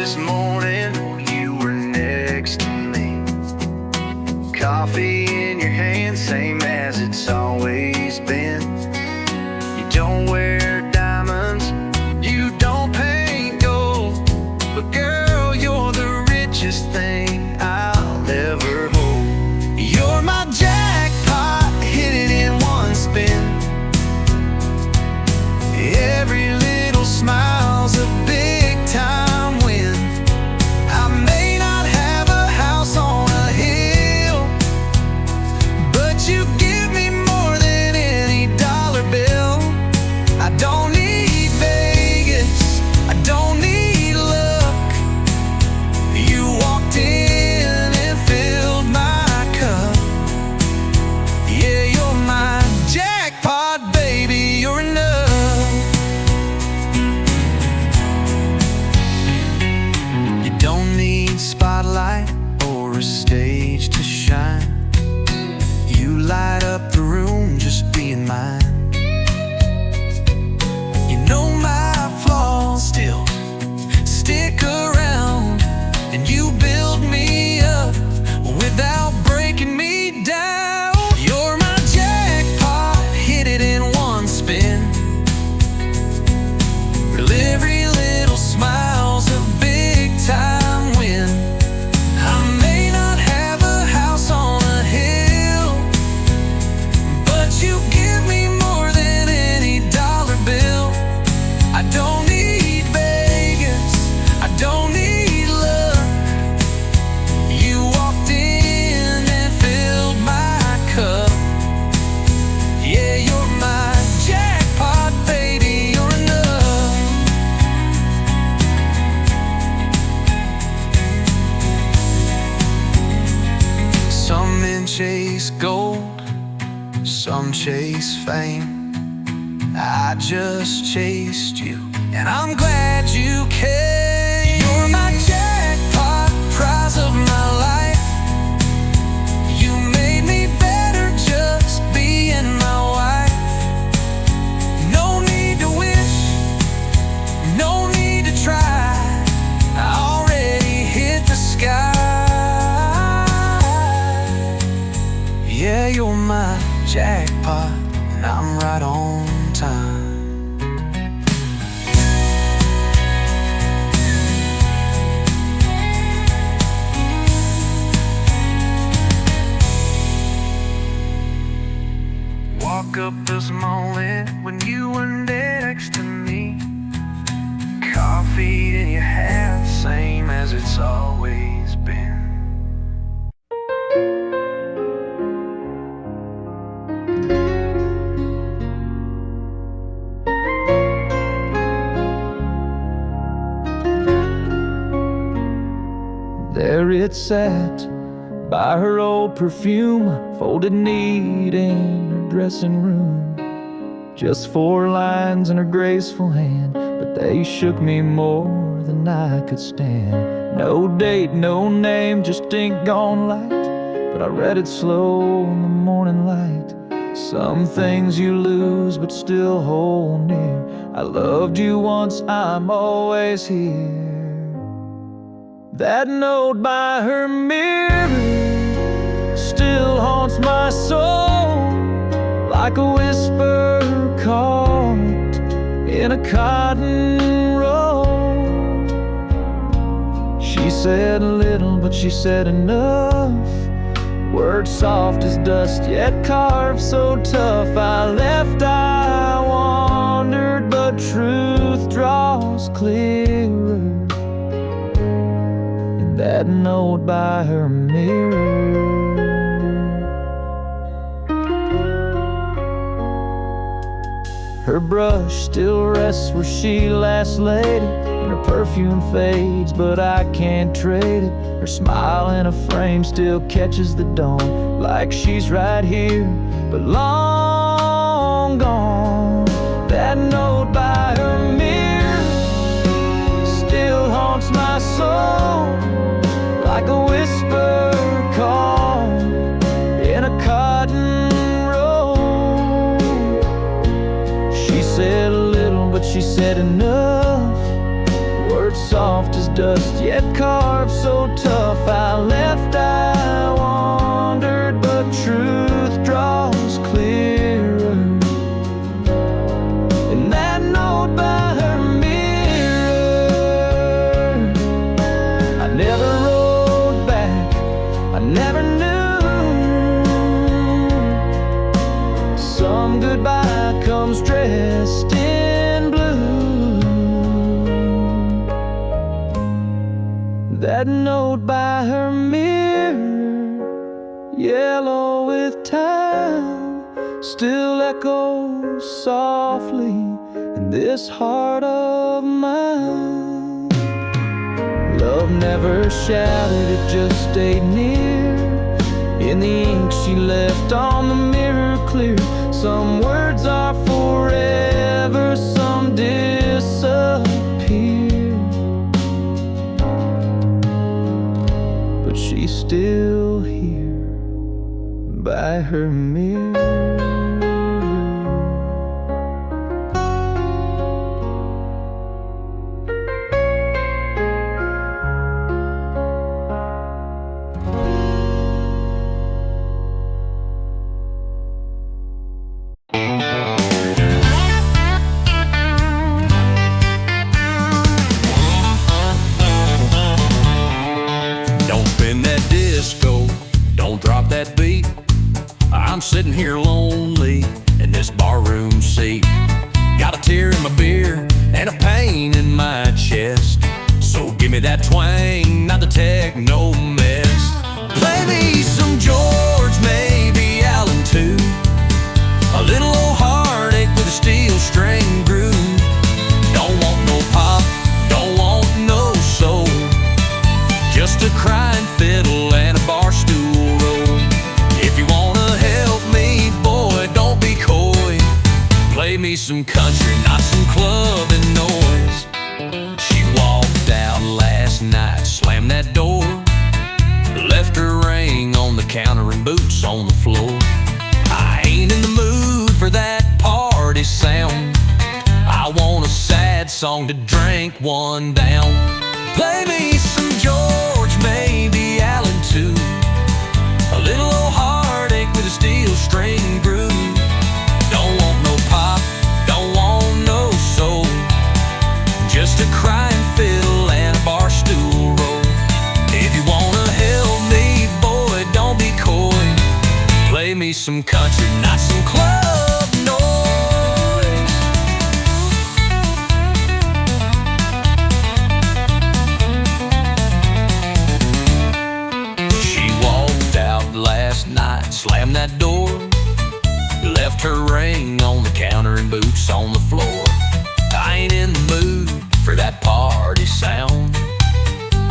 this morning when you were next to me. Coffee in your hand, same as it's always been. You don't wear diamonds, you don't paint gold, but girl, you're the richest thing I'll ever hold. You're my jackpot, hit it in one spin. Every little smile's a big time win. I may not have a house on a hill, but you give me more than any dollar bill. I don't need Vegas, I don't need luck. You walked in and filled my cup. Yeah, you're my jackpot, baby, you're enough. You don't need spotlight or a stage to shine. You light up the room just being mine. You know my flaws still stick around, and you build me up without breaking me down. You're my jackpot, hit it in one spin. Well, every little smile's a big time win. I may not have a house on a hill, but you give me more than any dollar bill. I don't need Vegas, I don't need luck. You walked in and filled my cup. Yeah, you're my jackpot, baby, you're enough. Some men chase gold, some chase fame. I just chased you, and I'm glad you came. You're my jackpot, prize of my life. You made me better just being my wife. No need to wish, no need to try. I already hit the sky. Yeah, you're my jackpot, and I'm right on time. Woke up this morning when you were next to me. Coffee in your hand, same as it's always been. There it sat by her old perfume, folded neat in her dressing room. Just 4 lines in her graceful hand, but they shook me more than I could stand. No date, no name, just ink gone light, but I read it slow in the morning light. Some things you lose but still hold near. I loved you once, I'm always here. That note by her mirror still haunts my soul, like a whisper caught in a cotton roll. She said little, but she said enough. Words soft as dust, yet carved so tough. I left, I wandered, but truth draws clearer. That note by her mirror. Her brush still rests where she last laid it, and her perfume fades, but I can't trade it. Her smile in a frame still catches the dawn, like she's right here, but long gone. That note by her mirror still haunts my soul, like a whisper caught in a cotton roll. She said a little, but she said enough. Words soft as dust, just yet carved so tough. I left, I wandered, but truth draws clearer. And that note by her mirror, I never rode back, I never knew. Some goodbye comes dressed in blue. That note by her mirror, yellow with time, still echoes softly in this heart of mine. Love never shouted, it just stayed near. In the ink she left on the mirror clear. Some words are forever, some disappear, but she's still here by her mirror. That beat, I'm sitting here lonely in this barroom seat. Got a tear in my beer and a pain in my chest. So give me that twang, not the techno mess. Play me some George, maybe Allen too. A little old heartache with a steel string groove. Don't want no pop, don't want no soul. Just a crying fiddle and a bar stool. Play me some country, not some clubbing noise. She walked out last night, slammed that door, left her ring on the counter and boots on the floor. I ain't in the mood for that party sound. I want a sad song to drink one down. Play me some George, maybe Allen too. A little old heartache with a steel string groove. Just a crying fiddle and a bar stool roll. If you wanna help me, boy, don't be coy. Play me some country, not some club noise. She walked out last night, slammed that door, left her ring on the counter and boots on the floor. I ain't in the mood for that party sound.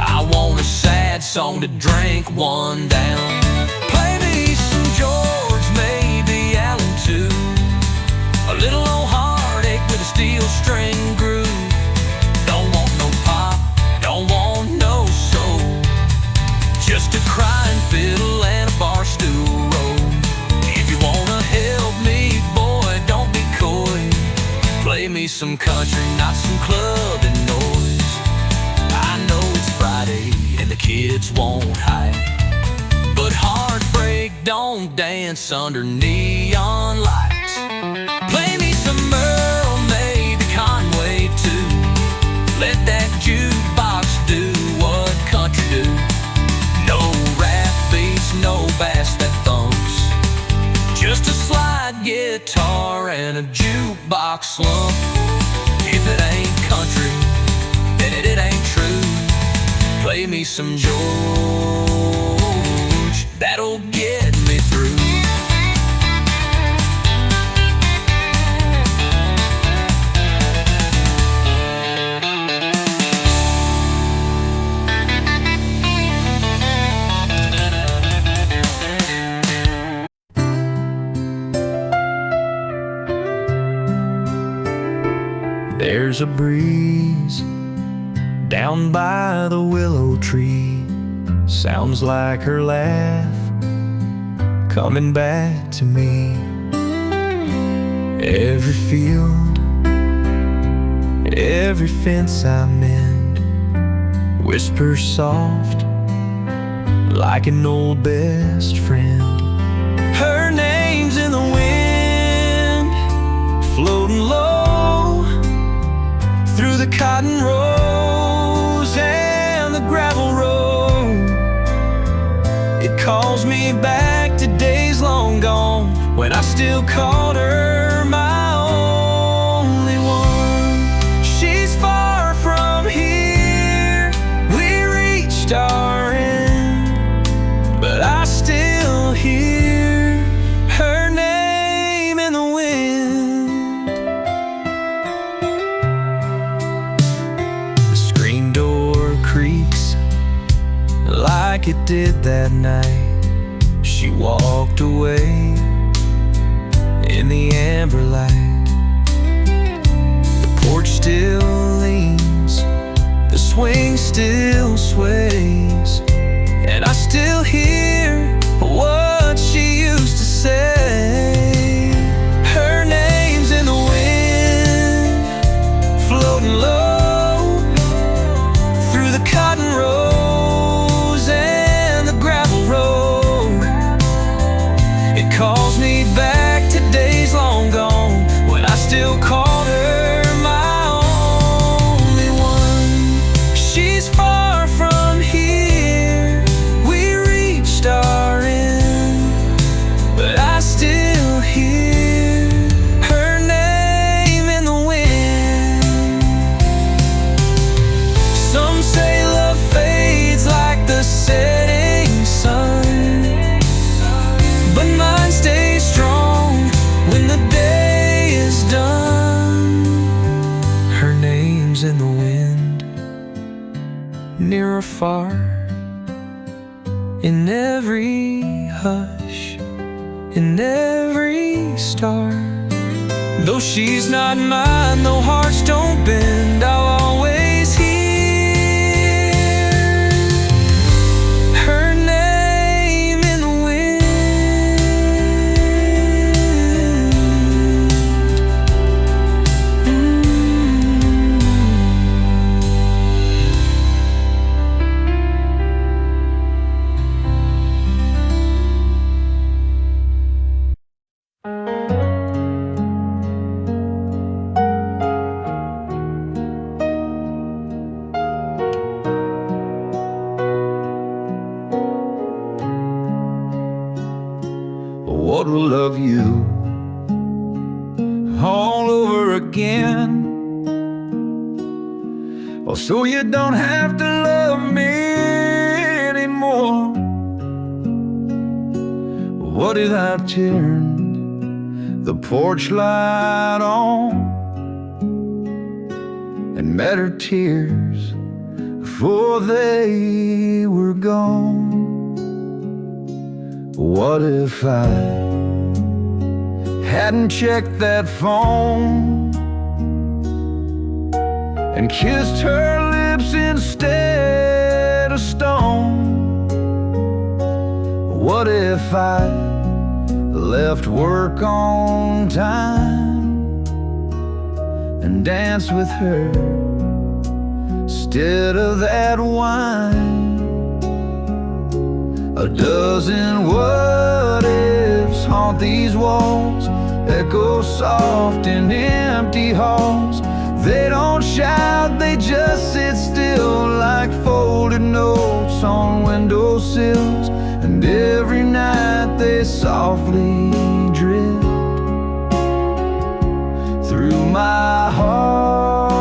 I want a sad song to drink one down. Play me some George, maybe Allen too. A little old heartache with a steel string groove. Don't want no pop, don't want no soul. Just a crying fiddle and a bar stool roll. If you wanna help me, boy, don't be coy. Play me some country, not some clubbing noise. I know it's Friday and the kids won't hide, but heartbreak don't dance under neon lights. Play me some Earl, maybe Conway too. Let that jukebox do what country do. No rap beats, no bass that thumps. Just a slide guitar and a jukebox slump. If it ain't country, then it ain't true. Play me some George, that'll get me through. There's a breeze down by the willow tree. Sounds like her laugh coming back to me. Every field, every fence I mend whisper soft like an old best friend. Her name's in the wind, floating low through the cotton rows and the gravel road. It calls me back to days long gone when I still called her my only one. She's far from here, we reached our end, but I still hear her name in the wind. The screen door creaks like it did that night. She walked away in the amber light. The porch still leans, the swing still sways, and I still hear what she used to say. Her name's in the wind, floating low through the cotton rows and the gravel road. It calls me back to days long gone when I still called her my only one. She's far from here, we reached our end, but I still hear her name in the wind. Some say love fades like the setting sun, but mine stays strong when the day is done. Her name's in the wind, near or far, in every hush, in every star. Though she's not mine, though hearts don't bend, I'll always hear her name in the wind. What will love you all over again? Oh, so you don't have to love me anymore. What if I turned the porch light on and met her tears before they were gone? What if I hadn't checked that phone and kissed her lips instead of stone? What if I left work on time and danced with her instead of that wine? A dozen what ifs haunt these walls, echo soft in empty halls. They don't shout, they just sit still like folded notes on windowsills. And every night they softly drift through my heart.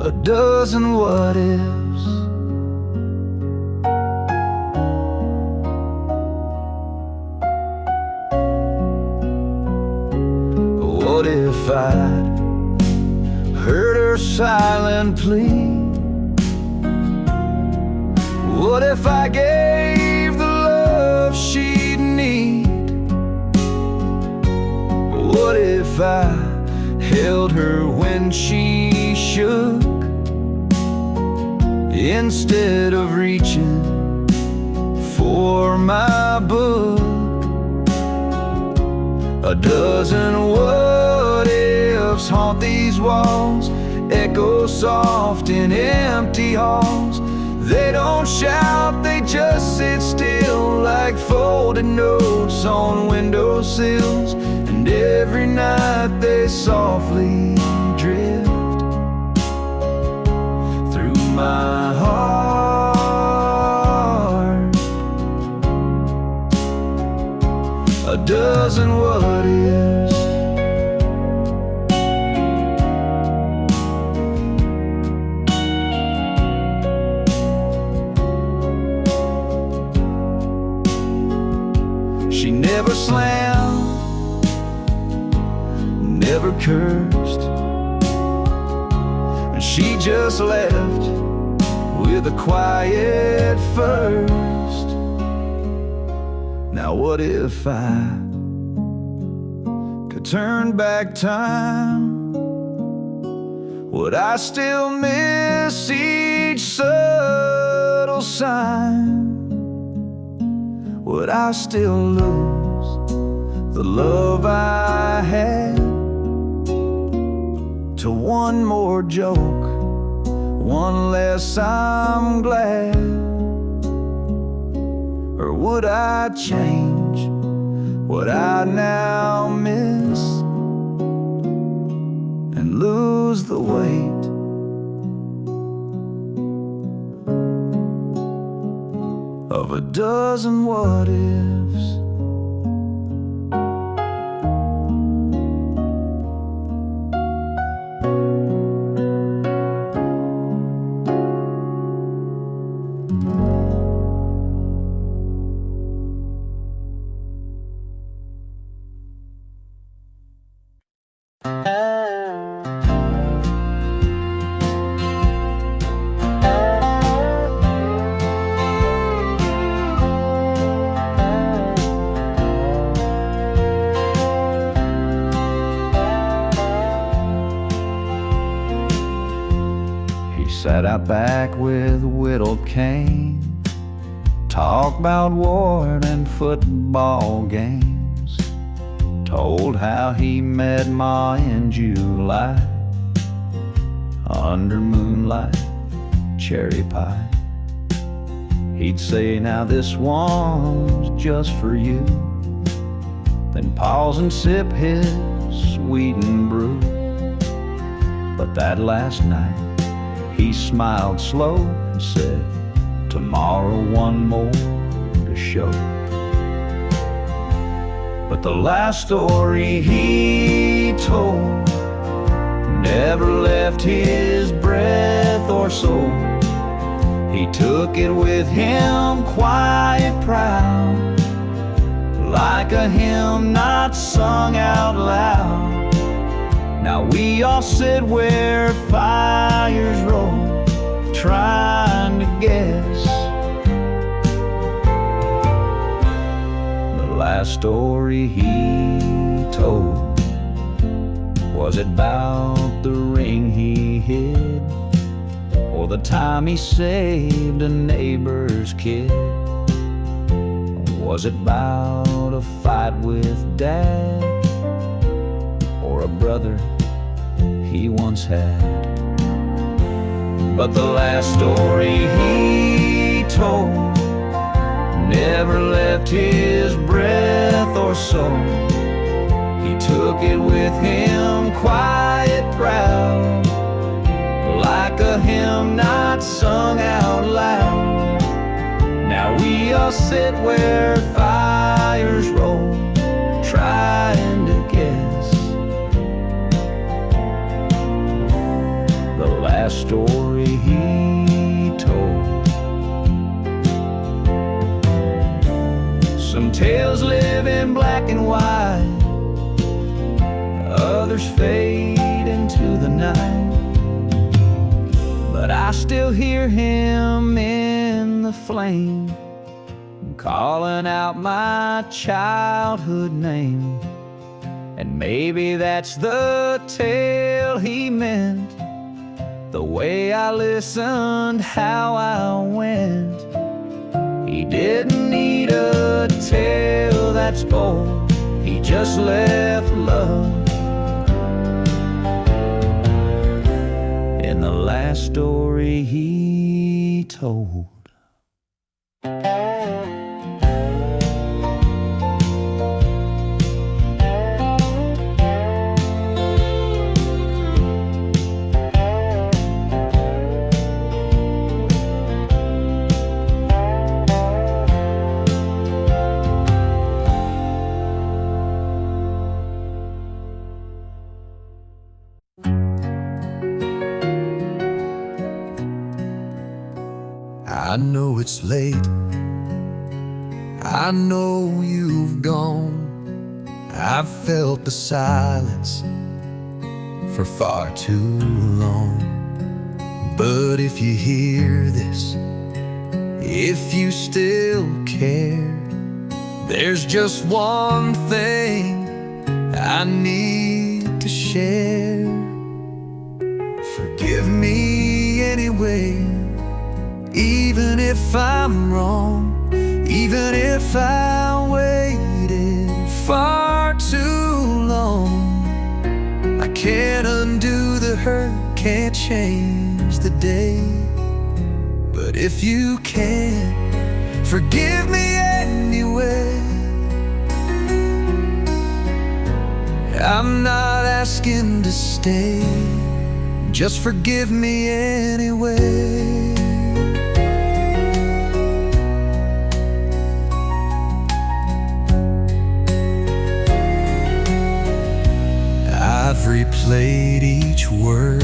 A dozen what ifs. What if I'd heard her silent plea? What if I gave the love she'd need? What if I held her when she shook instead of reaching for my book? A dozen what ifs memories haunt these walls, echo soft in empty halls. They don't shout, they just sit still like folded notes on windowsills. And every night they softly drift through my heart. A dozen what ifs. She never slammed, never cursed, and she just left with a quiet first. Now what if I could turn back time? Would I still miss each subtle sign? Would I still lose the love I had to one more joke, one less I'm glad? Or would I change what I now miss and lose the weight of a dozen what ifs? Sat out back with a whittled cane, talked about war and football games, told how he met Ma in July under moonlight, cherry pie. He'd say, now this one's just for you, then pause and sip his sweetened brew. But that last night he smiled slow and said, tomorrow one more to show. But the last story he told never left his breath or soul. He took it with him, quiet, proud, like a hymn not sung out loud. Now we all sit where fires roll, trying to guess the last story he told. Was it about the ring he hid, or the time he saved a neighbor's kid? Was it about a fight with dad, or a brother he once had? But the last story he told never left his breath or soul. He took it with him, quiet, proud, like a hymn not sung out loud. Now we all sit where fires roll, trying to guess the last story he told. Some tales live in black and white, others fade into the night, but I still hear him in the flame, calling out my childhood name. And maybe that's the tale he meant, the way I listened, how I went. He didn't need a tale that's bold, he just left love story he told. I know it's late, I know you've gone. I've felt the silence for far too long. But if you hear this, if you still care, there's just one thing I need to share. Forgive me anyway, even if I'm wrong, even if I waited far too long. I can't undo the hurt, can't change the day. But if you can, forgive me anyway. I'm not asking to stay, just forgive me anyway. I've replayed each word,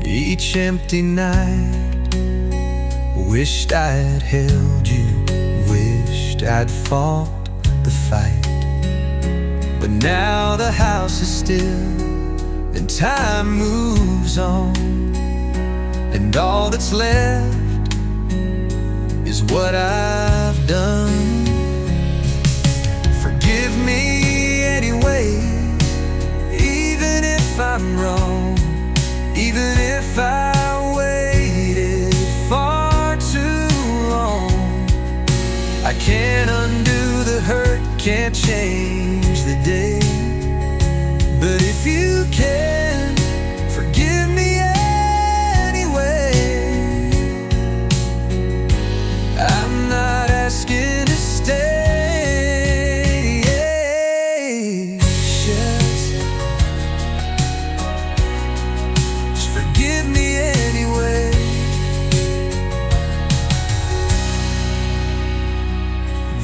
each empty night. Wished I'd held you, wished I'd fought the fight. But now the house is still, and time moves on, and all that's left is what I've done. Forgive me anyway, even if I'm wrong, even if I waited far too long. I can't undo the hurt, can't change the day. But if you can, forgive me anyway. I'm not asking to stay, just forgive me anyway.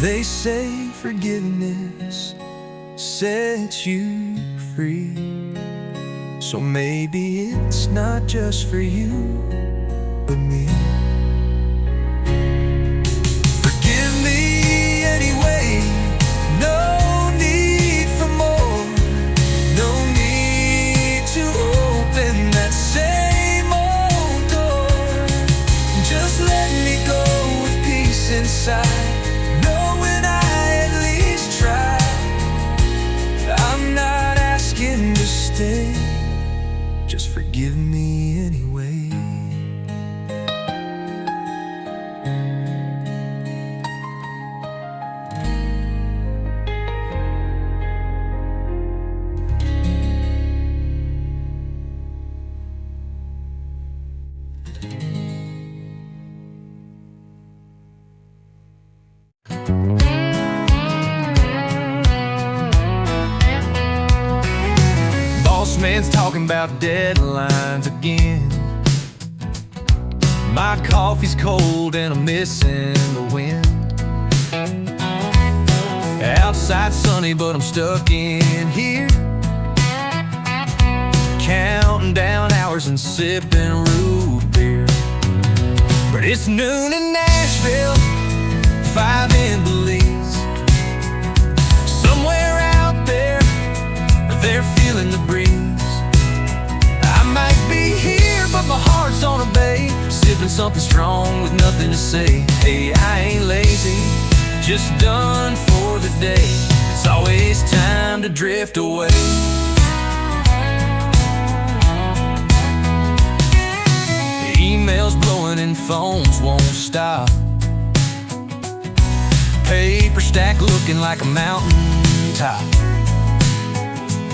They say forgiveness sets you free, so maybe it's not just for you, but me. Forgive me anyway, no need for more, no need to open that same old door. Just let me go with peace inside, knowing I at least tried. I'm not asking to stay, just forgive me anyway. Boss man's talking about deadlines again. My coffee's cold and I'm missing the wind. Outside sunny but I'm stuck in here, counting down hours and sipping root beer. But it's noon in Nashville, 5 in Belize. Somewhere out there, they're feeling the breeze. I might be here, but my heart's on a bay, sipping something strong with nothing to say. Hey, I ain't lazy, just done for the day. It's always time to drift away. The emails blowing and phones won't stop. Paper stack looking like a mountain top.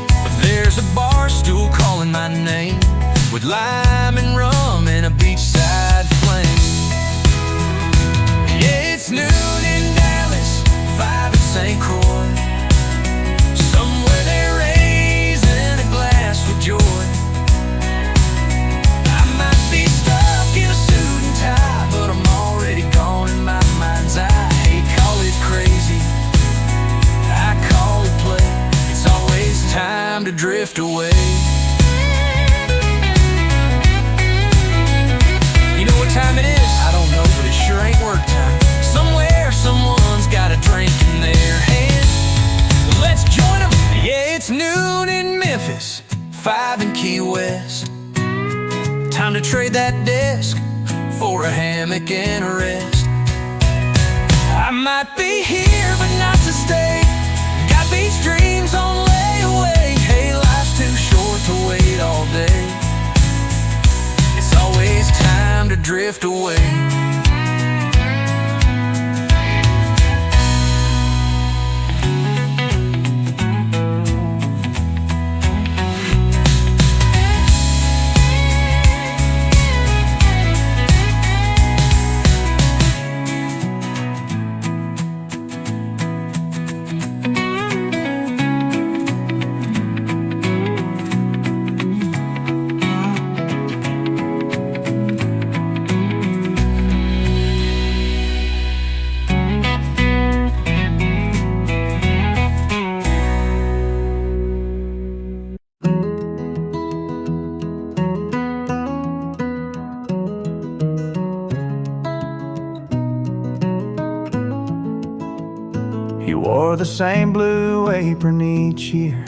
But there's a bar stool calling my name. with lime and rum and a beachside flame. Yeah, it's noon in Dallas, 5 in St. Croix. Somewhere they're raising a glass with joy. I might be stuck in a suit and tie, but I'm already gone in my mind's eye. Hey, call it crazy, I call it play. It's always time to drift away. You know what time it is? I don't know, but it sure ain't work time. Somewhere, someone's got a drink in their hand. Let's join them. Yeah, it's noon in Memphis, 5 in Key West. Time to trade that desk for a hammock and a rest. I might be here, but not to stay. Got beach dreams on layaway. Hey, life's too short to wait all day. It's always time to drift away. He wore the same blue apron each year,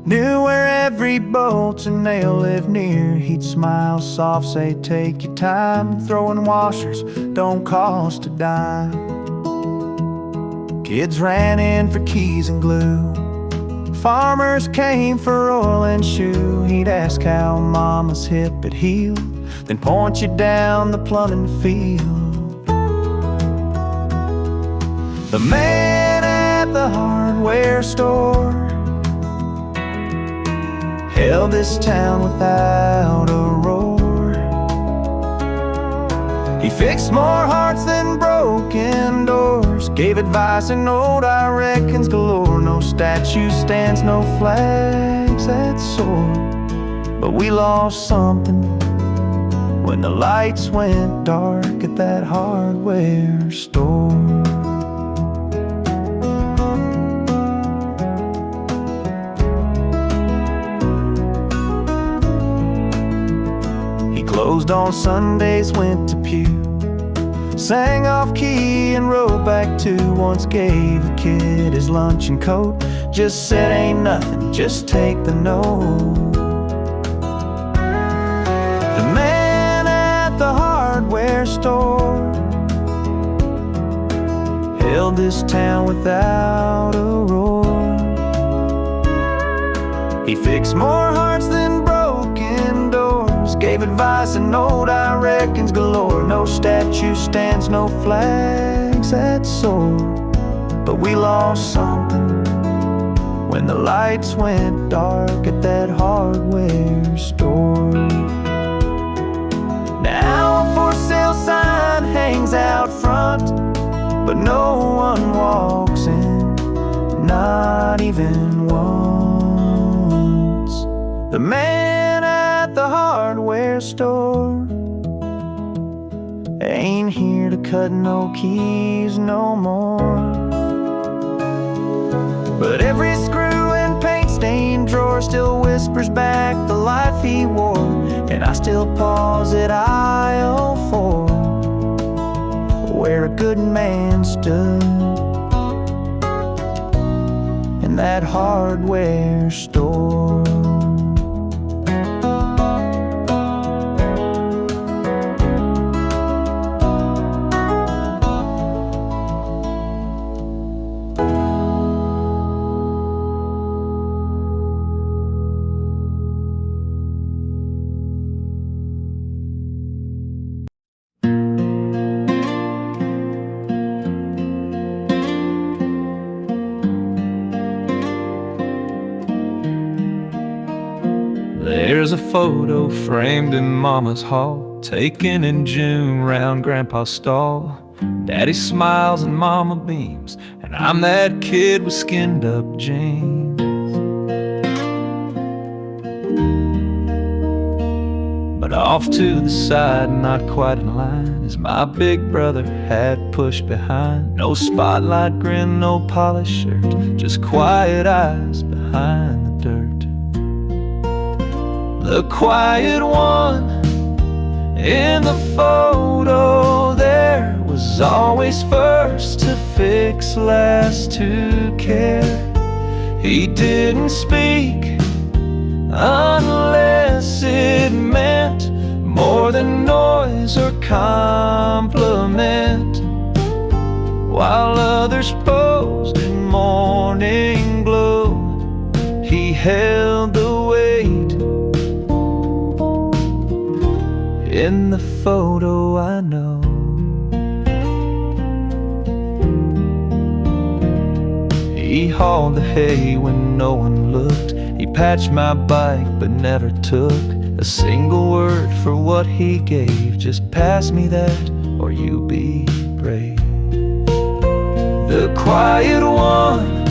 knew where every bolt and nail lived near. He'd smile soft, say take your time, throwing washers don't cost a dime. Kids ran in for keys and glue, farmers came for oil and shoe. He'd ask how mama's hip had healed, then point you down the plumbing field. The man at the hardware store held this town without a roar. He fixed more hearts than broken doors, gave advice and old I reckons galore. No statue stands, no flags that soar, but we lost something when the lights went dark at that hardware store. Closed on Sundays, went to pew, sang off key and rode back to. Once gave a kid his lunch and coat, just said ain't nothing, just take the note. The man at the hardware store held this town without a roar. He fixed more hearts than broken doors, gave advice and old I reckons galore. No statue stands, no flags that soar, but we lost something when the lights went dark at that hardware store. Now a for sale sign hangs out front, but no one walks in, not even once. The man at the hardware store ain't here to cut no keys no more, but every screw and paint stained drawer still whispers back the life he wore. And I still pause at aisle 4, where a good man stood in that hardware store. There's a photo framed in Mama's hall, taken in June round Grandpa's stall. Daddy smiles and Mama beams, and I'm that kid with skinned up jeans. But off to the side, not quite in line, is my big brother hat pushed behind. No spotlight grin, no polished shirt, just quiet eyes behind the dirt. The quiet one in the photo there was always first to fix, last to care. He didn't speak unless it meant more than noise or compliment. While others posed in morning glow, he held the weight. In the photo I know, he hauled the hay when no one looked. He patched my bike but never took a single word for what he gave. Just pass me that or you be brave. The quiet one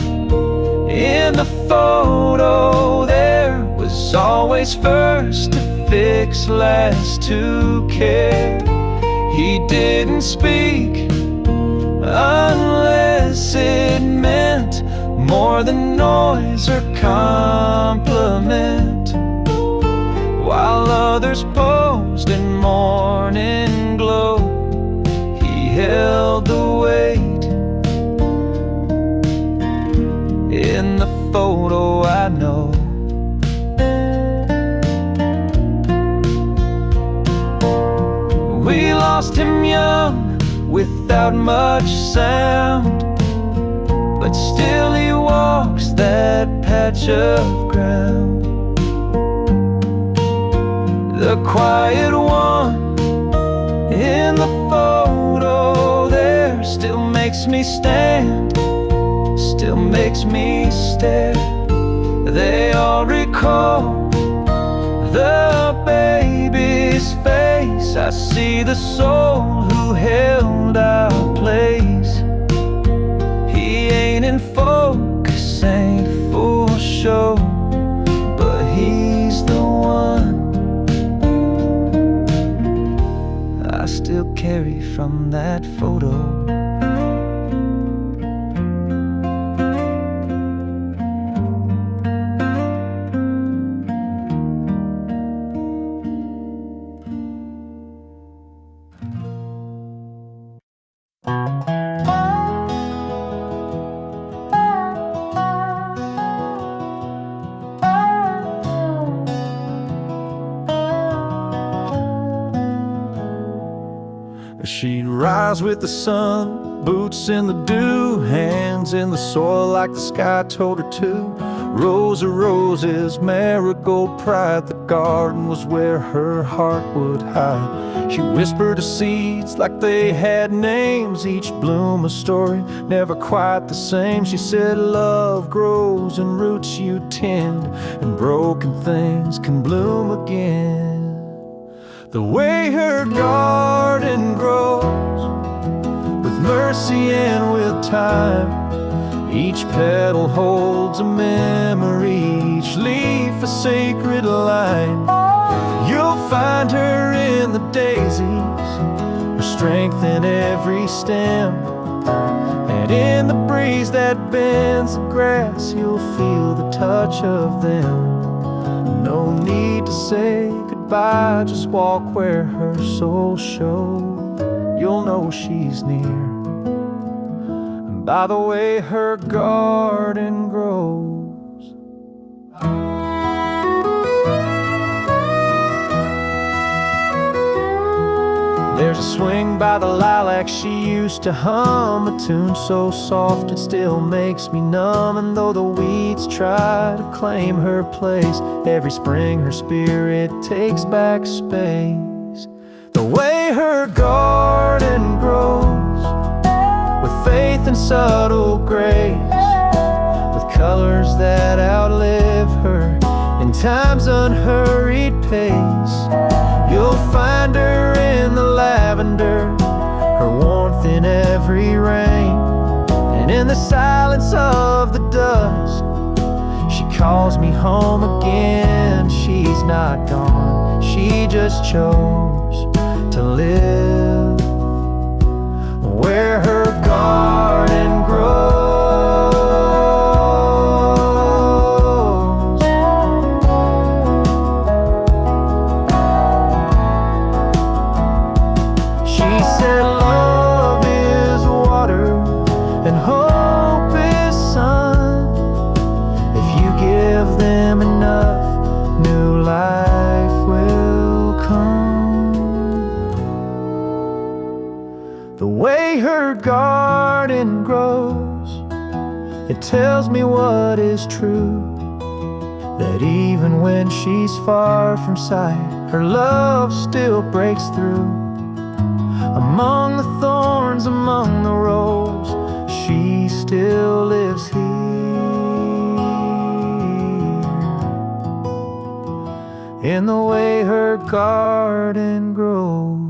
in the photo there was always first to fix, last to care. He didn't speak unless it meant more than noise or compliment. While others posed in morning glow, he held the weight. In the photo I know, we lost him young, without much sound, but still he walks that patch of ground. The quiet one in the photo there still makes me stand, still makes me stare. They all recall the baby's face. I see the soul who held our place. He ain't in focus, ain't full show, but he's the one I still carry from that photo. She'd rise with the sun, boots in the dew, hands in the soil like the sky told her to. Rows of roses, marigold pride, the garden was where her heart would hide. She whispered to seeds like they had names, each bloom a story, never quite the same. She said love grows in roots you tend, and broken things can bloom again. The way her garden grows, with mercy and with time, each petal holds a memory, each leaf a sacred line. You'll find her in the daisies, her strength in every stem, and in the breeze that bends the grass, you'll feel the touch of them. No need to say goodbye, just walk where her soul shows. You'll know she's near, and by the way her garden grows. There's a swing by the lilac she used to hum, a tune so soft it still makes me numb. And though the weeds try to claim her place, every spring her spirit takes back space. The way her garden grows, with faith and subtle grace, with colors that outlive her, and time's unhurried pace. You'll find her in the lavender, her warmth in every rain, and in the silence of the dusk, she calls me home again. She's not gone, she just chose to live where her garden grows. She said love is water and hope is sun. If you give them enough, new life will come. The way her garden grows, it tells me what is true, that even when she's far from sight, her love still breaks through. Among the thorns, among the rose, she still lives here, in the way her garden grows.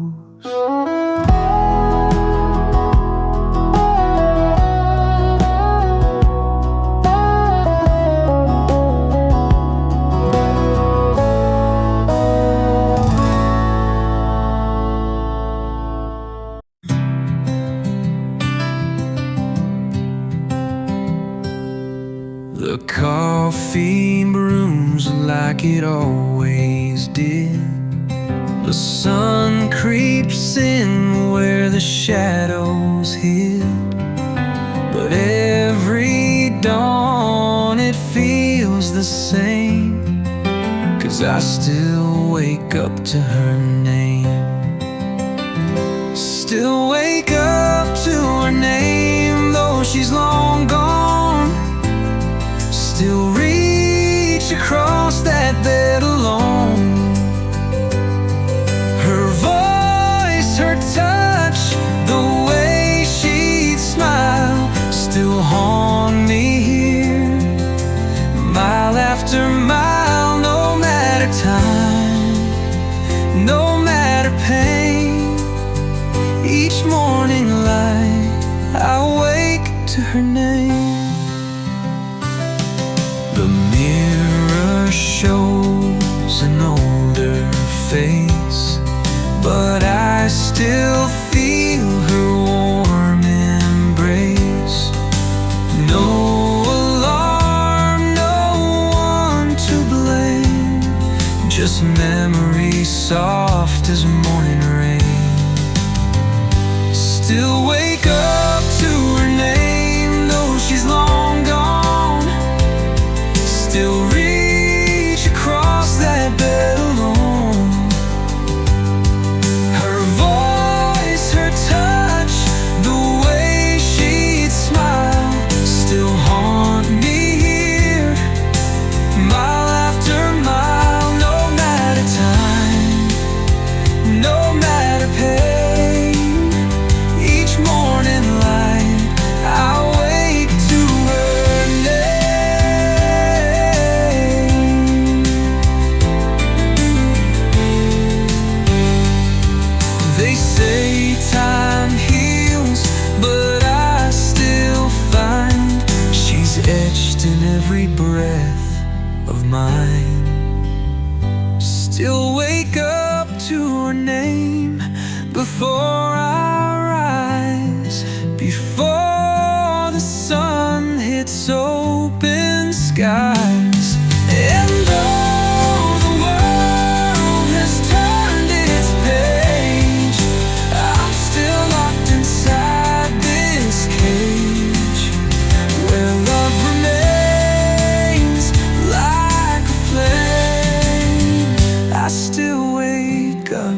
The coffee brooms like it always did. The sun creeps in where the shadows hid. But every dawn it feels the same, 'cause I still wake up to her name. Still wake up to her name, though she's long gone. Still reach across that bed alone. Her voice, her touch, the way she'd smile, still haunt me here, mile after mile. No matter time, no matter pain, each morning light I wake to her name. The mirror shows an older face, but I still feel her warm embrace. No alarm, no one to blame, just memories soft as morning rain. Still wake up to her name, though she's long gone. Still reach across that bed alone. Her voice, her touch, the way she'd smile, still haunt me here, mile after mile. No matter time, no matter pain, each morning light I wake to her name. They say time heals, but I still find she's etched in every breath of mine. Still wake up to her name before I rise, before the sun hits open skies. And though the world has turned its page, I'm still locked inside this cage, where love remains like a flame. I still wake up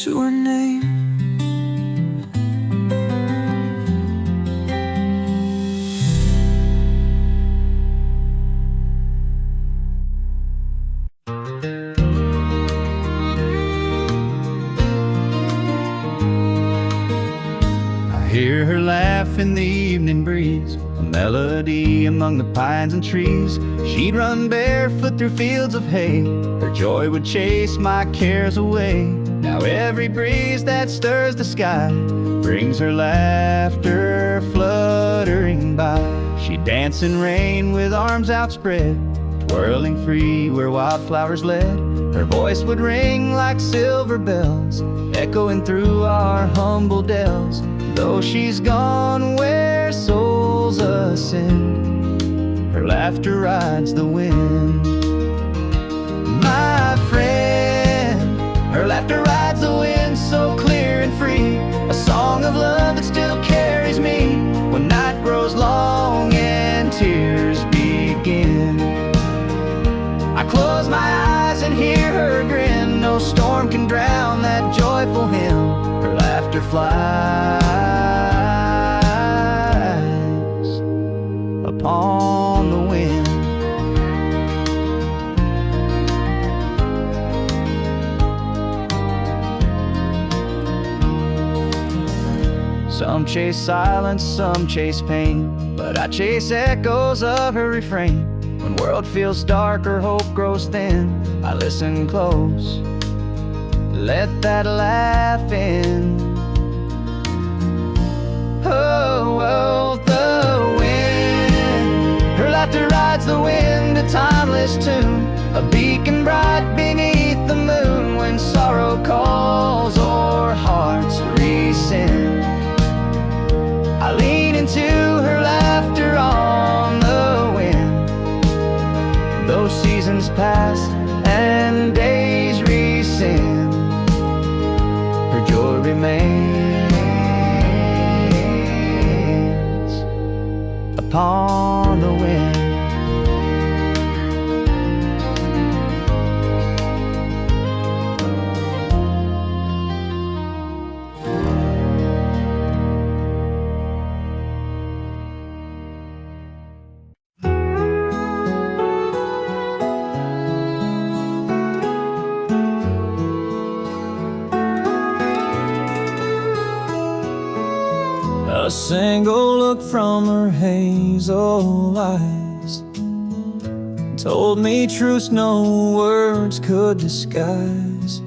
to her name. I hear her laugh in the evening breeze, and melody among the pines and trees. She'd run barefoot through fields of hay. Her joy would chase my cares away. Now every breeze that stirs the sky brings her laughter fluttering by. She'd dance in rain with arms outspread, twirling free where wildflowers led. Her voice would ring like silver bells, echoing through our humble dells. Though she's gone where souls ascend, her laughter rides the wind. My friend, her laughter rides the wind so clear and free. A song of love that still carries me when night grows long and tears begin. I close my eyes and hear her grin. No storm can drown that joyful hymn. Her laughter flies upon the wind. Some chase silence, some chase pain, but I chase echoes of her refrain. When world feels dark or hope grows thin, I listen close, let that laugh in. Oh, oh, the wind, her laughter rides the wind, a timeless tune, a beacon bright beneath the moon. When sorrow calls or hearts rescind, I lean into her laughter on the wind. Though seasons pass and days rescind, her joy remains upon the wind. A single look from her hazel eyes told me truths no words could disguise.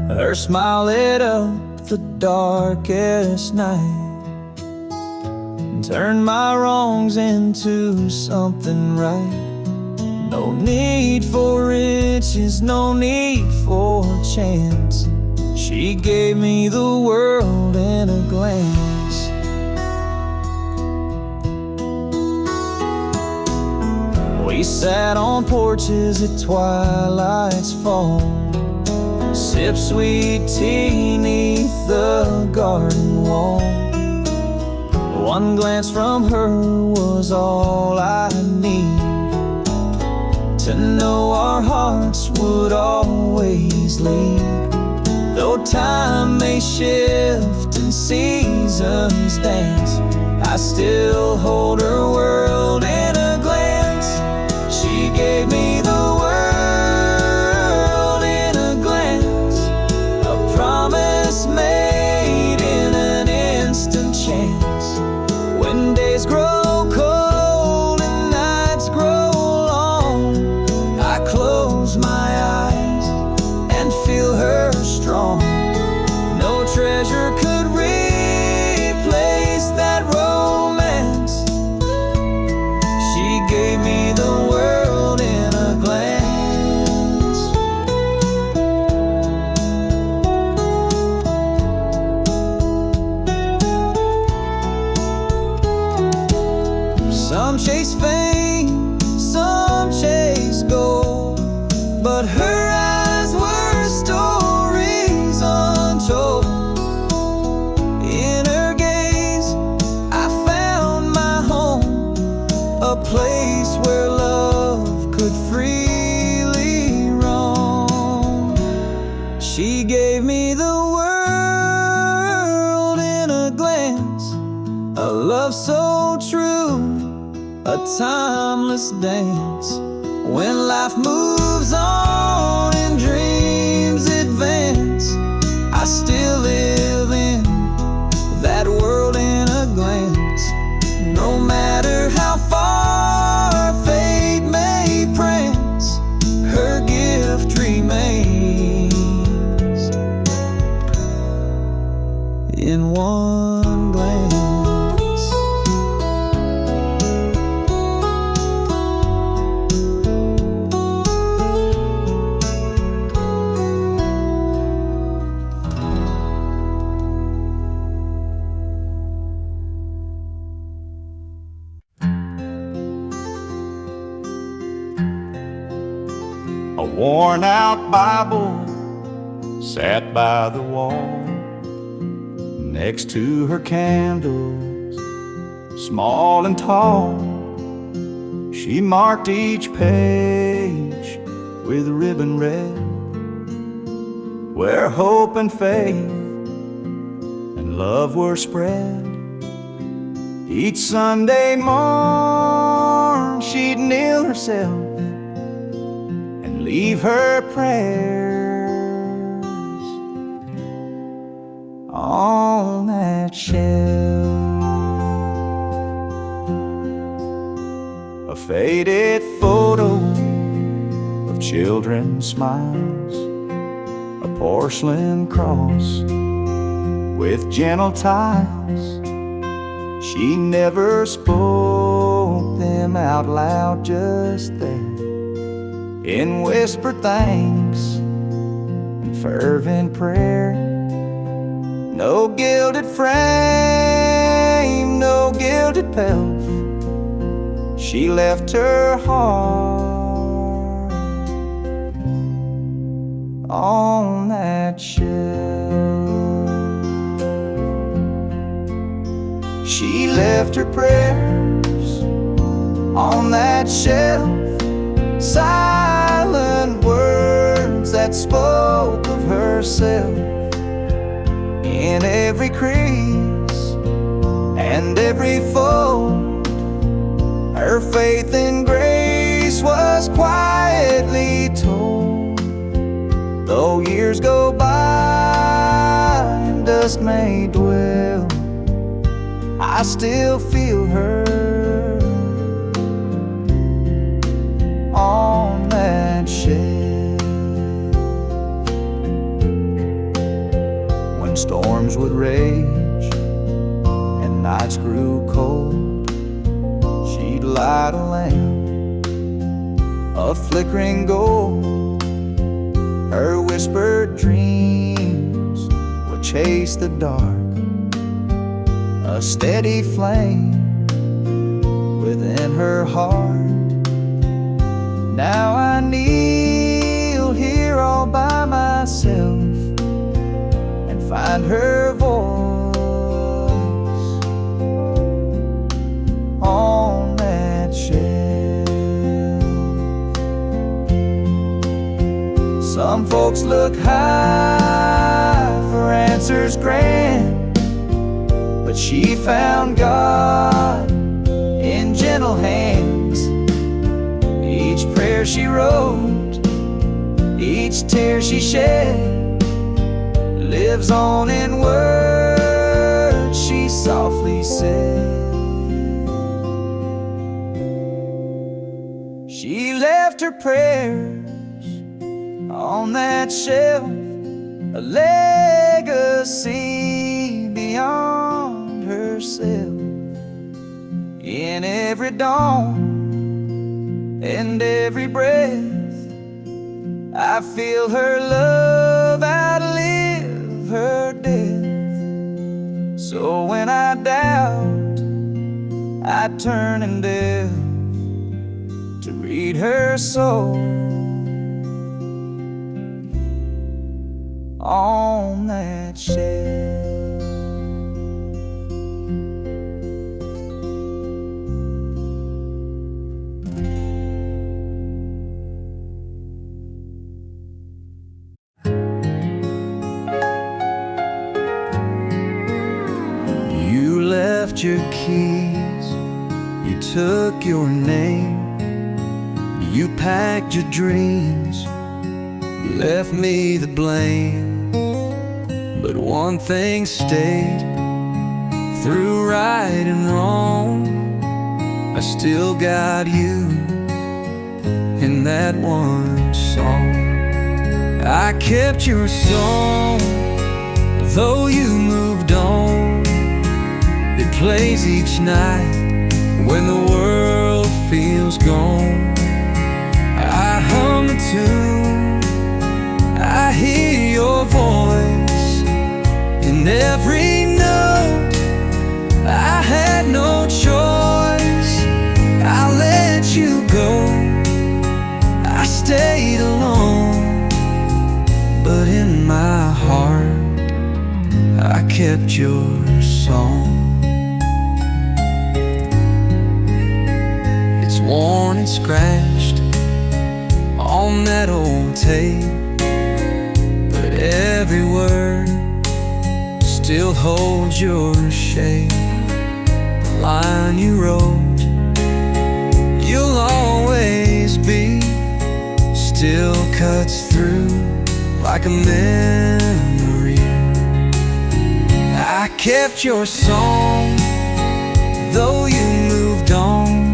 Her smile lit up the darkest night and turned my wrongs into something right. No need for riches, no need for chance. She gave me the world in a glance. We sat on porches at twilight's fall, sip sweet tea neath the garden wall. One glance from her was all I need to know our hearts would always lead. Though time may shift and seasons dance, I still hold her world in a glance. She gave me the world in a glance, a promise made in an instant chance. When days grow cold and nights grow long, I close my eyes and feel her strong. No treasure could replace that romance. She gave me the world in a glance. Some chase fame, some chase gold, but her eyes were stories untold. In her gaze I found my home, a place where love could freely roam. She gave me the world in a glance, a love so true, a timeless dance. When life moves on and dreams advance, I still live in that world in a glance. No matter one glance. A worn-out Bible sat by the wall next to her candles, small and tall. She marked each page with ribbon red, where hope and faith and love were spread. Each Sunday morn she'd kneel herself and leave her prayers on that shelf. A faded photo of children's smiles, a porcelain cross with gentle tiles. She never spoke them out loud, just there in whispered thanks and fervent prayer. No gilded frame, no gilded pelf, she left her heart on that shelf. She left her prayers on that shelf, silent words that spoke of herself. In every crease and every fold, her faith and grace was quietly told. Though years go by and dust may dwell, I still feel her on that shelf. When storms would rage and nights grew cold, she'd light a lamp of flickering gold. Her whispered dreams would chase the dark, a steady flame within her heart. Now I kneel here all by myself and find her voice on that shelf. Some folks look high for answers grand, but she found God in gentle hands. Each prayer she wrote, each tear she shed, lives on in words she softly said. She left her prayers on that shelf, a legacy beyond herself. In every dawn and every breath, I feel her love outlive her death. So when I doubt, I turn and delve to read her soul on that shelf. Your keys, you took your name, you packed your dreams, left me the blame. But one thing stayed through right and wrong, I still got you in that one song. I kept your song, though you moved on. plays each night when the world feels gone. I hum a tune, I hear your voice in every note. I had no choice, I let you go. I stayed alone, but in my heart I kept your song. It's worn and scratched on that old tape, but every word still holds your shape. The line you wrote, you'll always be, still cuts through like a memory. I kept your song, though you moved on.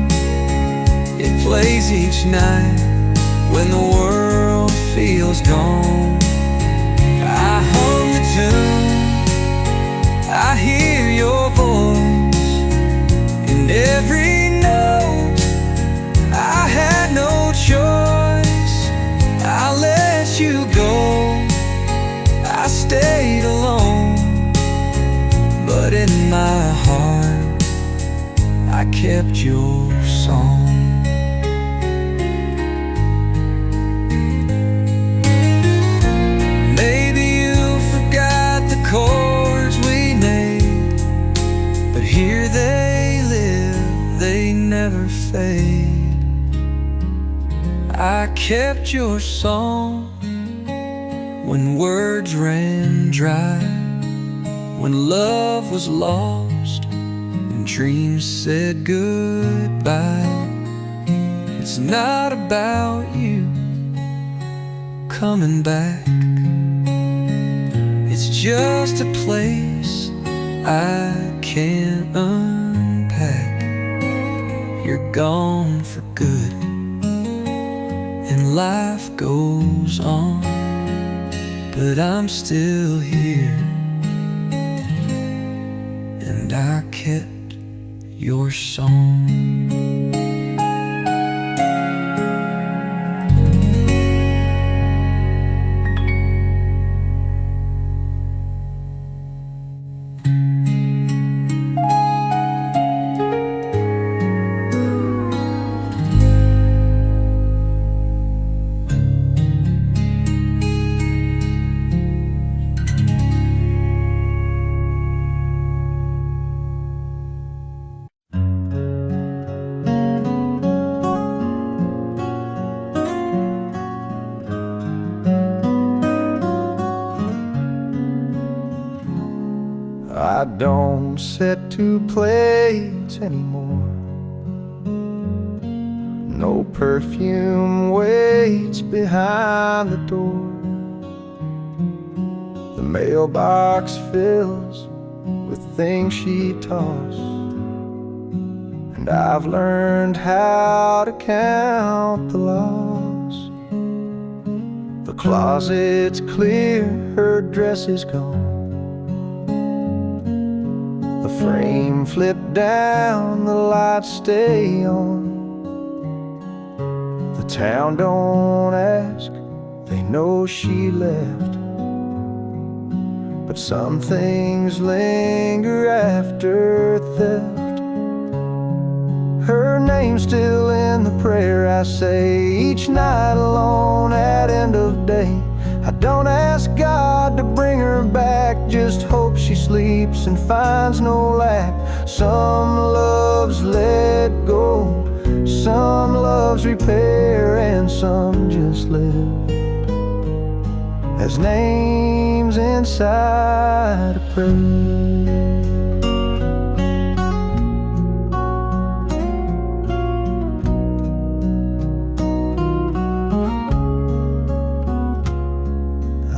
It plays each night when the world feels gone. I hum the tune, I hear your voice in every note. I had no choice, I let you go. I stayed alone, but in my heart I kept your song. Maybe you forgot the chords we made, but here they live, they never fade. I kept your song when words ran dry, when love was lost and dreams said goodbye. It's not about you coming back, it's just a place I can't unpack. You're gone for good, and life goes on, but I'm still here, and I kept your song. I don't set two plates anymore. No perfume waits behind the door. The mailbox fills with things she tossed, and I've learned how to count the loss. The closet's clear, her dress is gone. The frame flipped down, the lights stay on. The town don't ask, they know she left. But some things linger after theft. Her name's still in the prayer I say each night alone at end of day. I don't ask God to bring her back, just hope she sleeps and finds no lack. Some loves let go, some loves repair, and some just live as names inside a prayer.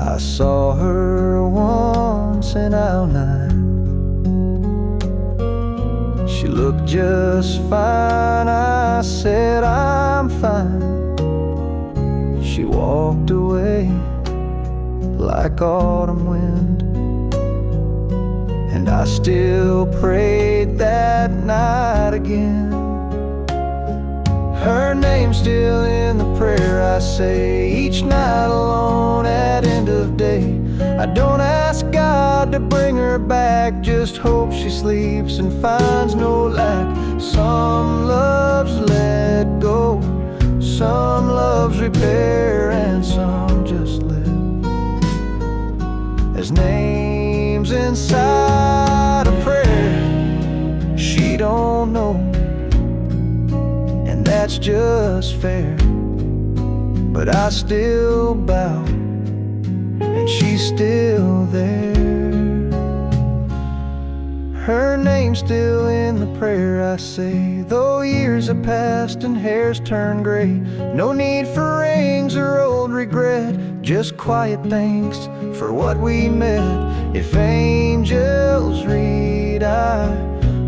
I saw her once in aisle 9. She looked just fine. I said, I'm fine. She walked away like autumn wind, and I still prayed that night again. Her name's still in the prayer I say each night alone at end of day. I don't ask God to bring her back, just hope she sleeps and finds no lack. Some loves let go, some loves repair, and some just live as names inside a prayer. She don't know, and that's just fair, but I still bow, and she's still there. Her name's still in the prayer I say, though years have passed and hair's turned gray. No need for rings or old regret, just quiet thanks for what we met. If angels read, I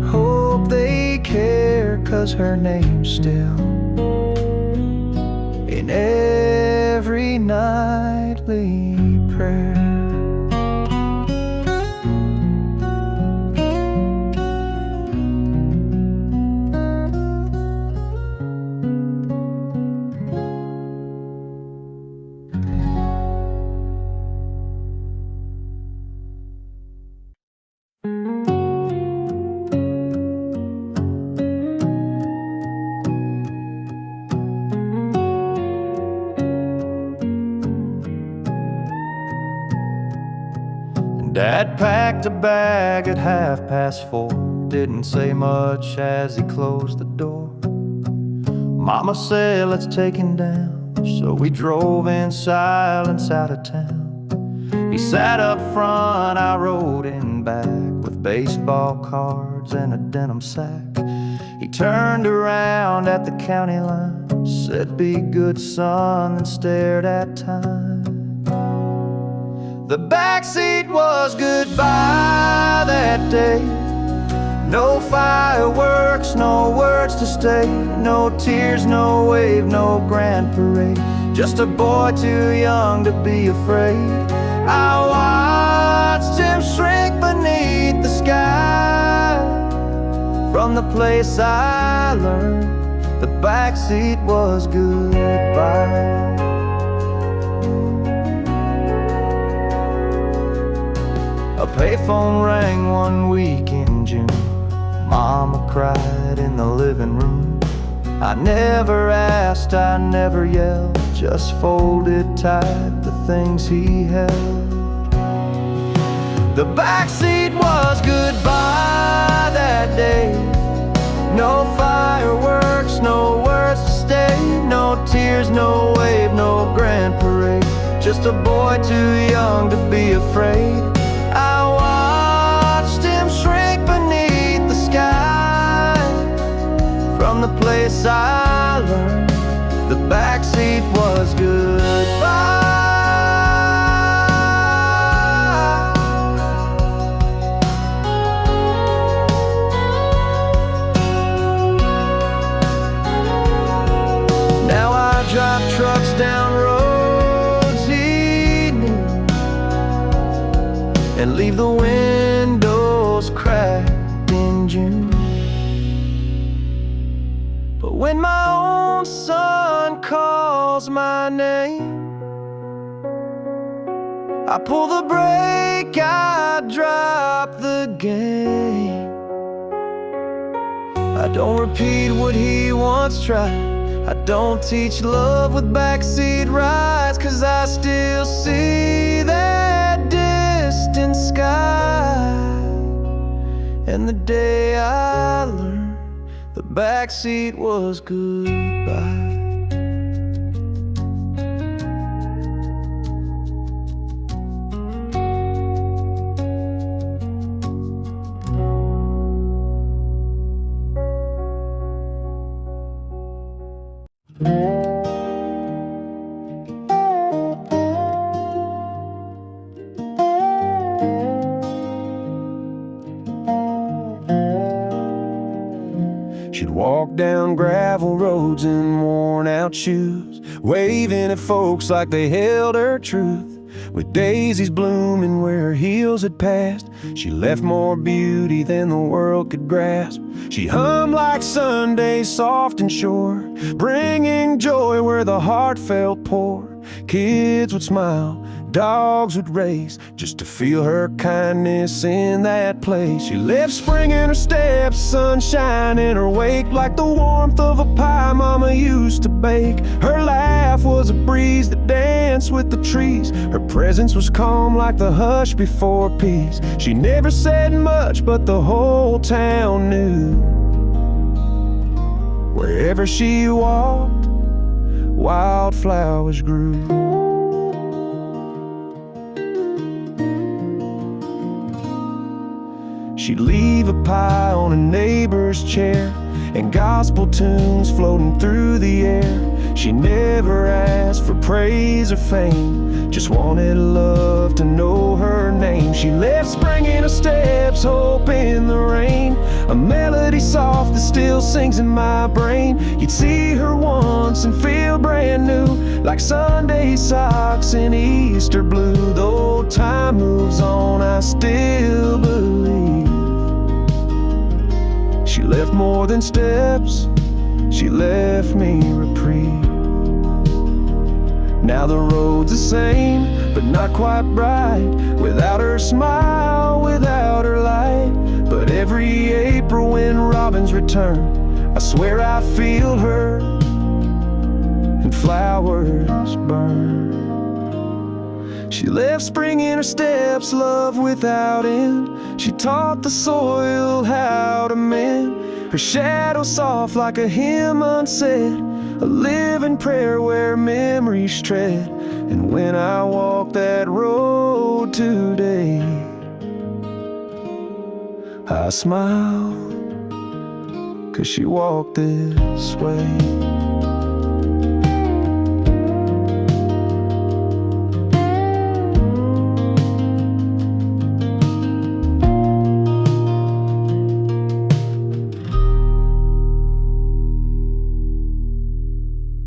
hope they care, 'cause her name's still in every nightly prayer. Dad packed a bag at 4:30, didn't say much as he closed the door. Mama said, let's take him down, so we drove in silence out of town. He sat up front, I rode in back, with baseball cards and a denim sack. He turned around at the county line, said, be good, son, and stared at time. The backseat was goodbye that day. No fireworks, no words to say, no tears, no wave, no grand parade. Just a boy too young to be afraid. I watched him shrink beneath the sky. From the place I learned the backseat was goodbye. A payphone rang one week in June. Mama cried in the living room. I never asked, I never yelled, just folded tight the things he held. The backseat was goodbye that day. No fireworks, no words to stay, no tears, no wave, no grand parade. Just a boy too young to be afraid. I watched him shrink beneath the sky. From the place I learned the backseat was goodbye. Now I drive trucks down roads he knew and leave the windows cracked in June. But when my own son calls my name, I pull the brake, I drop the game. I don't repeat what he once tried. I don't teach love with backseat rides, 'cause I still see that distant sky. And the day I learned the backseat was goodbye. She'd walk down gravel roads in worn out shoes, waving at folks like they held her truth. with daisies blooming where her heels had passed. She left more beauty than the world could grasp. She hummed like Sunday, soft and sure, bringing joy where the heart felt poor. Kids would smile, dogs would race, just to feel her kindness in that place. She left spring in her steps, sunshine in her wake, like the warmth of a pie Mama used to bake. Her laugh was a breeze that danced with the trees. Her presence was calm like the hush before peace. She never said much, but the whole town knew. Wherever she walked, wildflowers grew. She'd leave a pie on a neighbor's chair and gospel tunes floating through the air. She never asked for praise or fame, just wanted love to know her name. She left spring in her steps, hope in the rain, a melody soft that still sings in my brain. You'd see her once and feel brand new, like Sunday socks in Easter blue. Though time moves on, I still believe she left more than steps, she left me reprieve. Now the road's the same, but not quite bright, without her smile, without her light. But every April when robins return, I swear I feel her, and flowers burn. She left spring in her steps, love without end. She taught the soil how to mend. Her shadow soft like a hymn unsaid, a living prayer where memories tread. And when I walk that road today, I smile, 'cause she walked this way.